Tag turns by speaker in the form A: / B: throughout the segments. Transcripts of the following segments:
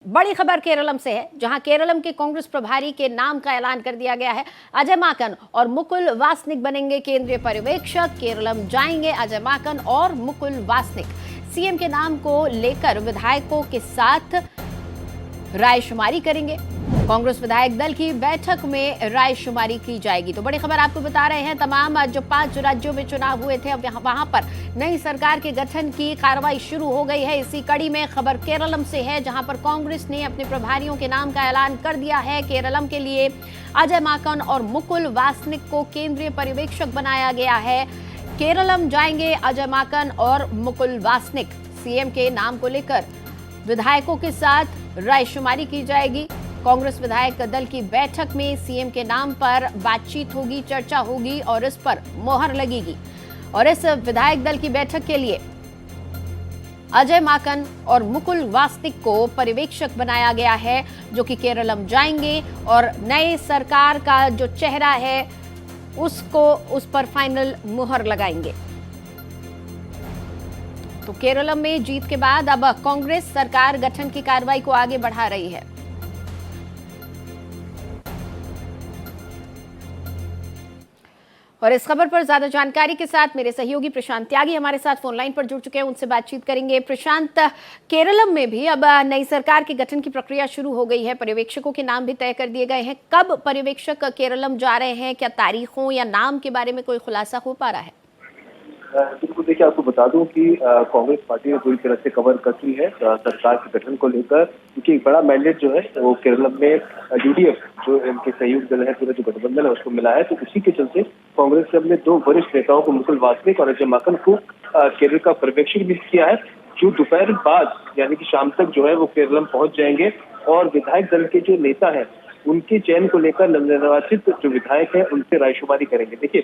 A: बड़ी खबर केरलम से है, जहां केरलम के कांग्रेस प्रभारी के नाम का ऐलान कर दिया गया है। अजय माकन और मुकुल वासनिक बनेंगे केंद्रीय पर्यवेक्षक। केरलम जाएंगे अजय माकन और मुकुल वासनिक। सीएम के नाम को लेकर विधायकों के साथ रायशुमारी करेंगे। कांग्रेस विधायक दल की बैठक में रायशुमारी की जाएगी। तो बड़ी खबर आपको बता रहे हैं, तमाम जो 5 राज्यों में चुनाव हुए थे, अब वहां पर नई सरकार के गठन की कार्रवाई शुरू हो गई है। इसी कड़ी में खबर केरलम से है, जहां पर कांग्रेस ने अपने प्रभारियों के नाम का ऐलान कर दिया है। केरलम के लिए अजय माकन और मुकुल वासनिक को केंद्रीय पर्यवेक्षक बनाया गया है। केरलम जाएंगे अजय माकन और मुकुल वासनिक। सीएम के नाम को लेकर विधायकों के साथ रायशुमारी की जाएगी। कांग्रेस विधायक दल की बैठक में सीएम के नाम पर बातचीत होगी, चर्चा होगी और इस पर मोहर लगेगी। और इस विधायक दल की बैठक के लिए अजय माकन और मुकुल वासनिक को पर्यवेक्षक बनाया गया है, जो कि केरलम जाएंगे और नए सरकार का जो चेहरा है उस पर फाइनल मुहर लगाएंगे। तो केरलम में जीत के बाद अब कांग्रेस सरकार गठन की कार्रवाई को आगे बढ़ा रही है। और इस खबर पर ज्यादा जानकारी के साथ मेरे सहयोगी प्रशांत त्यागी हमारे साथ फोन लाइन पर जुड़ चुके हैं, उनसे बातचीत करेंगे। प्रशांत, केरलम में भी अब नई सरकार के गठन की प्रक्रिया शुरू हो गई है, पर्यवेक्षकों के नाम भी तय कर दिए गए हैं। कब पर्यवेक्षक केरलम जा रहे हैं, क्या तारीखों या नाम के बारे में कोई खुलासा हो पा रहा है?
B: बिल्कुल, देखिए आपको बता दूं कि कांग्रेस पार्टी ने पूरी तरह से कवर कर ली है सरकार के गठन को लेकर, क्योंकि एक बड़ा मैंडेट जो है वो केरल में यूडीएफ जो इनके सहयोग दल है, पूरा जो गठबंधन है उसको मिला है। तो उसी के चलते कांग्रेस ने अपने 2 वरिष्ठ नेताओं को, मुकुल वासनिक और अजय माकन को केरल का पर्यवेक्षक नियुक्त किया है, जो दोपहर बाद यानी कि शाम तक जो है वो केरल पहुंच जाएंगे और विधायक दल के जो नेता है उनके चयन को लेकर नवनिर्वाचित जो विधायक हैं उनसे रायशुमारी करेंगे। देखिए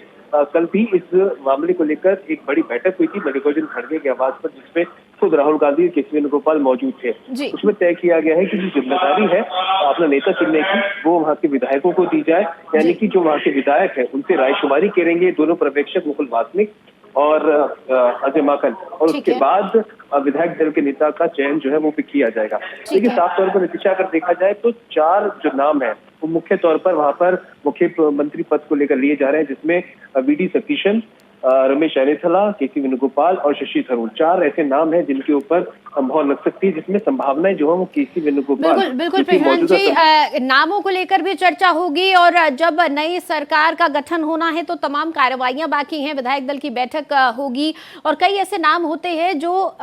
B: कल भी इस मामले को लेकर एक बड़ी बैठक हुई थी मल्लिकार्जुन खड़गे के आवास पर, जिसमें खुद राहुल गांधी और केसी वेणुगोपाल मौजूद थे। उसमें तय किया गया है कि जो जिम्मेदारी है अपना नेता चुनने की वो वहाँ के विधायकों को दी जाए, यानी कि जो वहाँ के विधायक है उनसे रायशुमारी करेंगे दोनों पर्यवेक्षक मुकुल वासनिक और अजय माकन, और उसके बाद विधायक दल के नेता का चयन जो है वो भी किया जाएगा। लेकिन साफ तौर पर नतीजा अगर देखा जाए तो 4 जो नाम है वो मुख्य तौर पर वहां पर मुख्यमंत्री पद को लेकर लिए जा रहे हैं, जिसमें वीडी सतीशन, रमेश चन्नीथला, केसी वेणुगोपाल और शशि थरूर। 4 ऐसे नाम हैं जिनके ऊपर मोहर लग सकती है, जिसमें संभावनाएं जो है वो केसी वेणुगोपाल।
A: बिल्कुल प्रशांत जी, नामों को लेकर भी चर्चा होगी और जब नई सरकार का गठन होना है तो तमाम कार्रवाइयां बाकी हैं, विधायक दल की बैठक होगी और कई ऐसे नाम होते हैं जो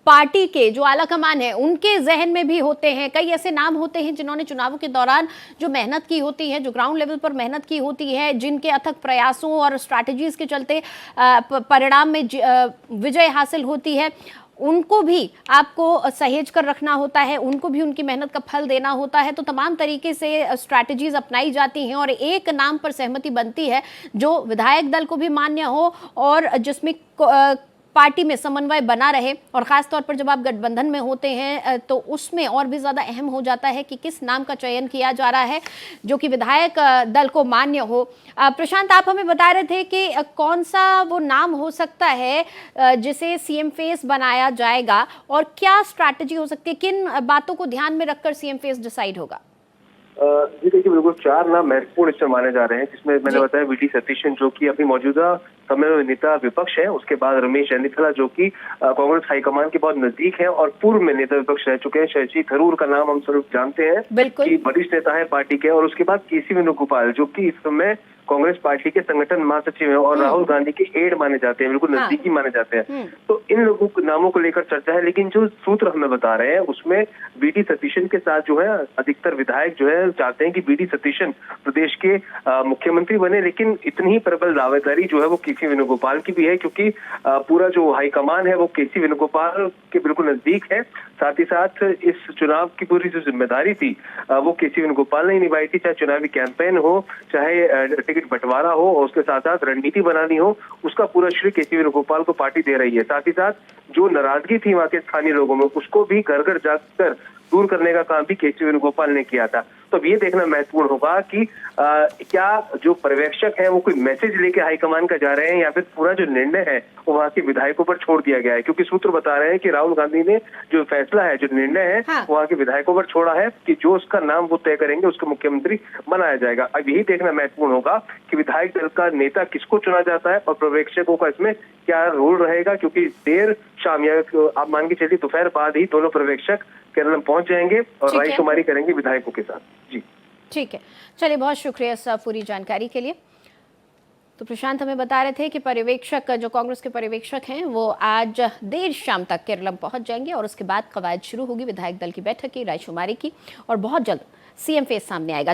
A: पार्टी के जो आला कमान है उनके जहन में भी होते हैं। कई ऐसे नाम होते हैं जिन्होंने चुनावों के दौरान जो मेहनत की होती है, जो ग्राउंड लेवल पर मेहनत की होती है, जिनके अथक प्रयासों और स्ट्रैटेजीज के चलते परिणाम में विजय हासिल होती है, उनको भी आपको सहेज कर रखना होता है, उनको भी उनकी मेहनत का फल देना होता है। तो तमाम तरीके से स्ट्रैटेजीज अपनाई जाती हैं और एक नाम पर सहमति बनती है जो विधायक दल को भी मान्य हो और जिसमें पार्टी में समन्वय बना रहे। और खास तौर पर जब आप गठबंधन में होते हैं तो उसमें और भी ज्यादा अहम हो जाता है कि किस नाम का चयन किया जा रहा है जो कि विधायक दल को मान्य हो। प्रशांत, आप हमें बता रहे थे कि कौन सा वो नाम हो सकता है जिसे सीएम फेस बनाया जाएगा और क्या स्ट्रैटेजी हो सकती है, किन बातों को ध्यान में रखकर सीएम फेस डिसाइड होगा?
B: जी देखिए, बिल्कुल 4 नाम महत्वपूर्ण इसमें माने जा रहे हैं, जिसमें मैंने बताया वीडी सतीशन जो कि अभी मौजूदा समय में नेता विपक्ष है, उसके बाद रमेश चन्नीथला जो कि कांग्रेस हाईकमान के बहुत नजदीक है और पूर्व में नेता विपक्ष रह चुके हैं। शशि थरूर का नाम हम सब जानते हैं कि वरिष्ठ नेता है पार्टी के, और उसके बाद केसी वेणुगोपाल जो कि इस समय कांग्रेस पार्टी के संगठन महासचिव हैं और राहुल गांधी के एड माने जाते हैं, बिल्कुल नजदीकी माने जाते हैं। तो इन लोगों के नामों को लेकर चर्चा है, लेकिन जो सूत्र हमें बता रहे हैं उसमें वीडी सतीशन के साथ जो है अधिकतर विधायक जो है चाहते हैं कि वीडी सतीशन प्रदेश के मुख्यमंत्री बने, लेकिन इतनी ही प्रबल दावेदारी जो है वो केसी वेणुगोपाल की भी है, क्योंकि पूरा जो हाईकमान है वो केसी वेणुगोपाल के बिल्कुल नजदीक है। साथ ही साथ इस चुनाव की पूरी जो जिम्मेदारी थी वो केसी वेणुगोपाल ने निभाई थी, चाहे चुनावी कैंपेन हो, चाहे टिकट बंटवारा हो और उसके साथ साथ रणनीति बनानी हो, उसका पूरा श्रेय केसी वेणुगोपाल को पार्टी दे रही है। साथ ही साथ जो नाराजगी थी वहाँ के स्थानीय लोगों में उसको भी घर घर जाकर दूर करने का काम भी केसी वेणुगोपाल ने किया था। तो अब ये देखना महत्वपूर्ण होगा कि क्या जो पर्यवेक्षक है वो कोई मैसेज लेके हाईकमान का जा रहे हैं या फिर पूरा जो निर्णय है वहाँ के विधायकों पर छोड़ दिया गया है, क्योंकि सूत्र बता रहे हैं कि राहुल गांधी ने जो फैसला है, जो निर्णय है,
A: हाँ।
B: वहाँ के विधायकों पर छोड़ा है कि जो उसका नाम वो तय करेंगे उसको मुख्यमंत्री बनाया जाएगा। अब यही देखना महत्वपूर्ण होगा कि विधायक दल का नेता किसको चुना जाता है और पर्यवेक्षकों का इसमें क्या रोल रहेगा, क्योंकि देर शाम या आप मान के चलिए दोपहर बाद ही दोनों पर्यवेक्षक केरलम पहुंच जाएंगे और
A: ठीक है।
B: रायशुमारी करेंगे विधायकों के साथ। जी
A: ठीक है, चलिए बहुत शुक्रिया इस पूरी जानकारी के लिए। तो प्रशांत हमें बता रहे थे कि पर्यवेक्षक, जो कांग्रेस के पर्यवेक्षक हैं, वो आज देर शाम तक केरलम पहुंच जाएंगे और उसके बाद कवायद शुरू होगी विधायक दल की बैठक की, रायशुमारी की, और बहुत जल्द सीएम फेस सामने आएगा।